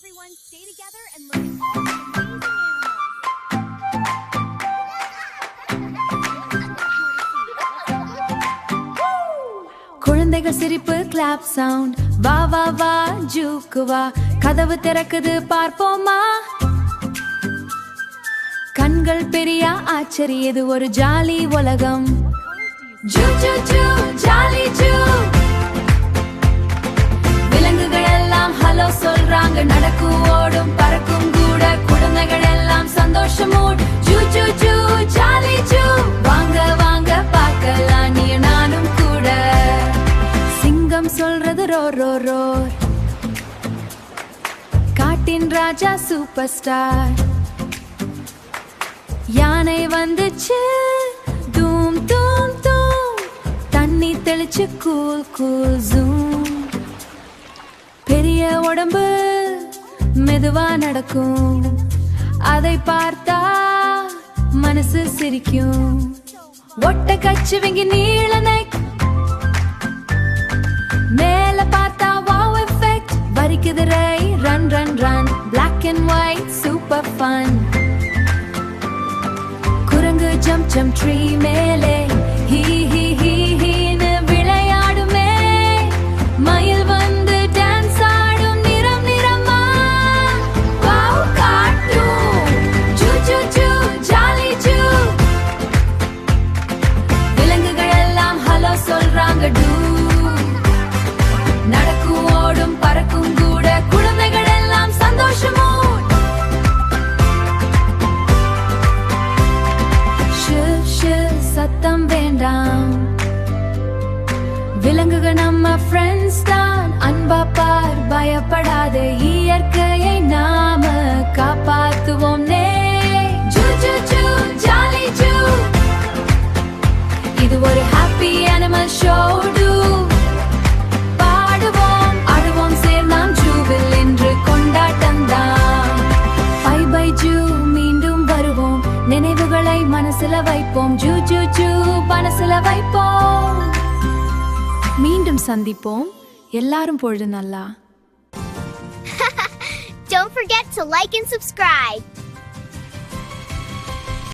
everyone stay together and learn all the amazing animals. குழந்தைகள் சிரிப்பு clap sound வா வா வா ஜூக்கு வா கதவு திறக்குது பார்ப்போமா கண்கள் பெரிய ஆச்சரியது ஒரு ஜாலி உலகம் zoo zoo zoo jolly zoo விலங்குகள் எல்லாம் ஹலோ சொல்றாங்க நடக்கும் ஓடும் பறக்கும் கூட குழந்தைகள் எல்லாம் சந்தோஷமோடு zoo zoo zoo jolly zoo வாங்க வாங்க பார்க்கலாம் நீ நானும் கூட சிங்கம் சொல்றது ரோர் ரோர் ரோர் காட்டின் ராஜா சூப்பர் ஸ்டார் யானை வந்துச்சு தூம் தூம் தூம் தண்ணி தெளிச்சு கூல் கூல் ஜூம் பெரிய உடம்பு மெதுவா நடக்கும் அதை பார்த்தா மனசு சிரிக்கும் ஒட்ட கச்சுவங்க நீளனை மேல பார்த்தா வாவ் எஃபெக்ட் வரிக்குது ரை run run run black and white super fun குரங்கு ஜம்ப் ஜம்ப் ட்ரீ மேலே ஹீ ஹீ ஹீ ஹீன்னு விளையாடுமே மயில் வந்து டான்ஸ் ஆடும் நிறம் நிறமா வாவ் காட்டும் zoo zoo zoo jolly zoo விலங்குகள் எல்லாம் ஹலோ சொல்றாங்க டூ நடக்கும் ஓடும் பறக்கும் கூட குழந்தைகள் எல்லாம் சந்தோஷமோ சத்தம் வேண்டாம் விலங்குகள் நம்ம ஃப்ரெண்ட்ஸ் தான் அன்பா பார் பயப்படாத இயற்கையை நாம காப்பாத்துவோம் நே zoo zoo zoo jolly zoo இது ஒரு ஹாப்பி அனிமல் ஷோ டூ பாடுவோம் ஆடுவோம் சேர்ந்தாம் ஜூவில் என்று கொண்டாட்டம் தான் பை பை ஜூ மீண்டும் வருவோம் நினைவுகளை மனசுல வைப்போம் ஜூ ஜூ ஜூ மனசுல வைப்போம் மீண்டும் சந்திப்போம் எல்லாரும் பொழுது நல்லா Don't forget to like and subscribe.